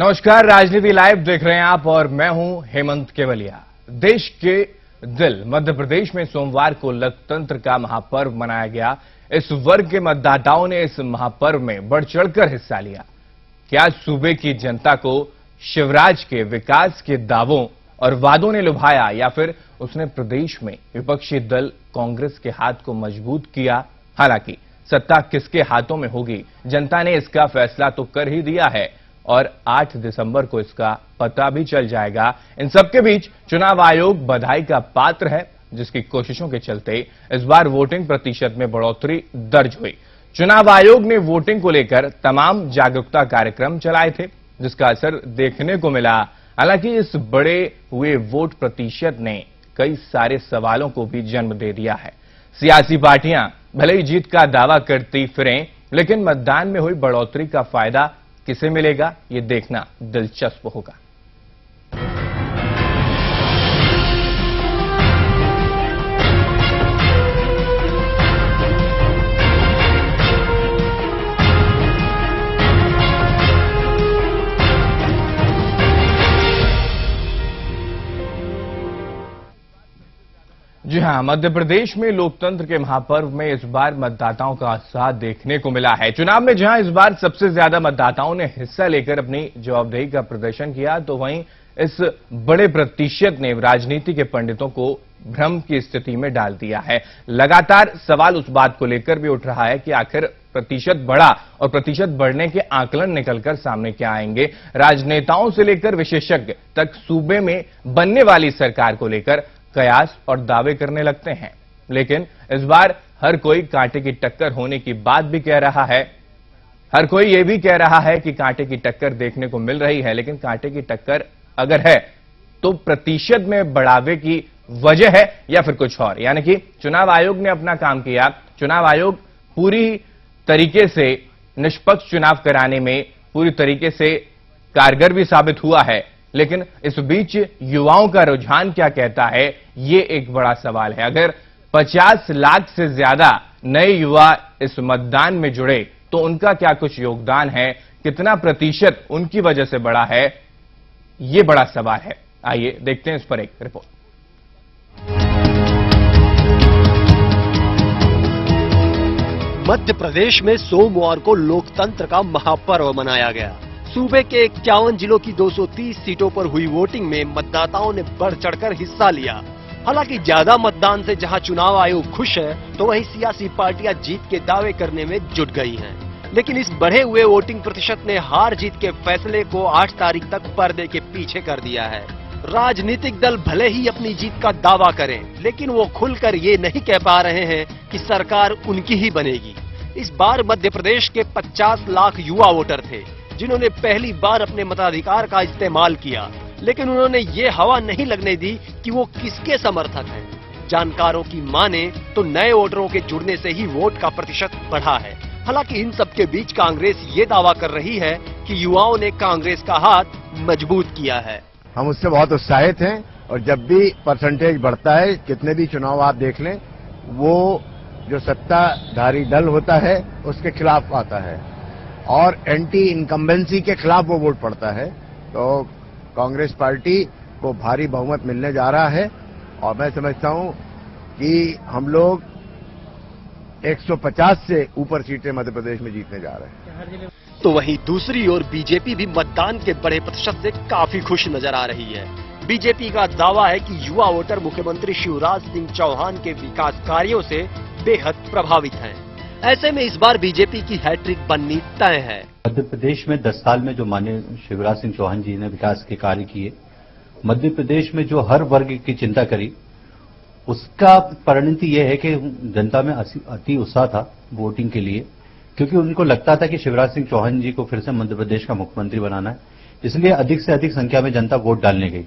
नमस्कार, राजनीति लाइव देख रहे हैं आप और मैं हूं हेमंत केवलिया। देश के दिल मध्य प्रदेश में सोमवार को लोकतंत्र का महापर्व मनाया गया। इस वर्ग के मतदाताओं ने इस महापर्व में बढ़ चढ़कर हिस्सा लिया। क्या सूबे की जनता को शिवराज के विकास के दावों और वादों ने लुभाया या फिर उसने प्रदेश में विपक्षी दल कांग्रेस के हाथ को मजबूत किया? हालांकि सत्ता किसके हाथों में होगी, जनता ने इसका फैसला तो कर ही दिया है और 8 दिसंबर को इसका पता भी चल जाएगा। इन सबके बीच चुनाव आयोग बधाई का पात्र है, जिसकी कोशिशों के चलते इस बार वोटिंग प्रतिशत में बढ़ोतरी दर्ज हुई। चुनाव आयोग ने वोटिंग को लेकर तमाम जागरूकता कार्यक्रम चलाए थे, जिसका असर देखने को मिला। हालांकि इस बढ़े हुए वोट प्रतिशत ने कई सारे सवालों को भी जन्म दे दिया है। सियासी पार्टियां भले ही जीत का दावा करती फिरें, लेकिन मतदान में हुई बढ़ोतरी का फायदा किसे मिलेगा, ये देखना दिलचस्प होगा। जी हां, मध्य प्रदेश में लोकतंत्र के महापर्व में इस बार मतदाताओं का उत्साह देखने को मिला है। चुनाव में जहां इस बार सबसे ज्यादा मतदाताओं ने हिस्सा लेकर अपनी जवाबदेही का प्रदर्शन किया, तो वहीं इस बड़े प्रतिशत ने राजनीति के पंडितों को भ्रम की स्थिति में डाल दिया है। लगातार सवाल उस बात को लेकर भी उठ रहा है कि आखिर प्रतिशत बढ़ा और प्रतिशत बढ़ने के आकलन निकलकर सामने क्या आएंगे। राजनेताओं से लेकर विशेषज्ञ तक सूबे में बनने वाली सरकार को लेकर कयास और दावे करने लगते हैं, लेकिन इस बार हर कोई कांटे की टक्कर होने की बात भी कह रहा है। हर कोई यह भी कह रहा है कि कांटे की टक्कर देखने को मिल रही है, लेकिन कांटे की टक्कर अगर है तो प्रतिशत में बढ़ावे की वजह है या फिर कुछ और। यानी कि चुनाव आयोग ने अपना काम किया। चुनाव आयोग पूरी तरीके से निष्पक्ष चुनाव कराने में पूरी तरीके से कारगर भी साबित हुआ है, लेकिन इस बीच युवाओं का रुझान क्या कहता है, ये एक बड़ा सवाल है। अगर 50 लाख से ज्यादा नए युवा इस मतदान में जुड़े तो उनका क्या कुछ योगदान है, कितना प्रतिशत उनकी वजह से बढ़ा है, ये बड़ा सवाल है। आइए देखते हैं इस पर एक रिपोर्ट। मध्य प्रदेश में सोमवार को लोकतंत्र का महापर्व मनाया गया। सूबे के 51 जिलों की 230 सीटों पर हुई वोटिंग में मतदाताओं ने बढ़ चढ़कर हिस्सा लिया। हालांकि ज्यादा मतदान से जहां चुनाव आयोग खुश है, तो वहीं सियासी पार्टियां जीत के दावे करने में जुट गई हैं। लेकिन इस बढ़े हुए वोटिंग प्रतिशत ने हार जीत के फैसले को 8 तारीख तक पर्दे के पीछे कर दिया है। राजनीतिक दल भले ही अपनी जीत का दावा करें, लेकिन वो खुलकर ये नहीं कह पा रहे हैं कि सरकार उनकी ही बनेगी। इस बार मध्य प्रदेश के 50 लाख युवा वोटर थे, जिन्होंने पहली बार अपने मताधिकार का इस्तेमाल किया, लेकिन उन्होंने ये हवा नहीं लगने दी कि वो किसके समर्थक हैं। जानकारों की माने तो नए वोटरों के जुड़ने से ही वोट का प्रतिशत बढ़ा है। हालांकि इन सबके बीच कांग्रेस ये दावा कर रही है कि युवाओं ने कांग्रेस का हाथ मजबूत किया है। हम उससे बहुत उत्साहित हैं और जब भी परसेंटेज बढ़ता है, कितने भी चुनाव आप देख लें, वो जो सत्ताधारी दल होता है उसके खिलाफ आता है और एंटी इनकम्बेंसी के खिलाफ वो वोट पड़ता है। तो कांग्रेस पार्टी को भारी बहुमत मिलने जा रहा है और मैं समझता हूं कि हम लोग 150 से ऊपर सीटें मध्य प्रदेश में जीतने जा रहे हैं। तो वहीं दूसरी ओर बीजेपी भी मतदान के बड़े प्रतिशत से काफी खुश नजर आ रही है। बीजेपी का दावा है कि युवा वोटर मुख्यमंत्री शिवराज सिंह चौहान के विकास कार्यों से बेहद प्रभावित हैं। ऐसे में इस बार बीजेपी की हैट्रिक बननी तय है। मध्य प्रदेश में 10 साल में जो माननीय शिवराज सिंह चौहान जी ने विकास के कार्य किए, मध्य प्रदेश में जो हर वर्ग की चिंता करी, उसका परिणति यह है कि जनता में अति उत्साह था वोटिंग के लिए, क्योंकि उनको लगता था कि शिवराज सिंह चौहान जी को फिर से मध्य प्रदेश का मुख्यमंत्री बनाना है। इसलिए अधिक से अधिक संख्या में जनता वोट डालने गई।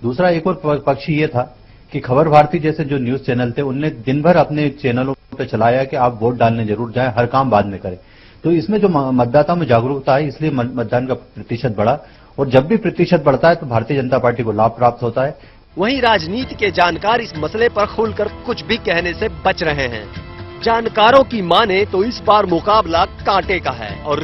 दूसरा एक और पक्ष ये था कि खबर भारती जैसे जो न्यूज चैनल थे, उनने दिन भर अपने चैनलों पे चलाया कि आप वोट डालने जरूर जाएं, हर काम बाद में करें। तो इसमें जो मतदाताओं में जागरूकता है, इसलिए मतदान का प्रतिशत बढ़ा और जब भी प्रतिशत बढ़ता है तो भारतीय जनता पार्टी को लाभ प्राप्त होता है। वहीं राजनीति के जानकार इस मसले पर खुलकर कुछ भी कहने से बच रहे हैं। जानकारों की माने तो इस बार मुकाबला कांटे का है और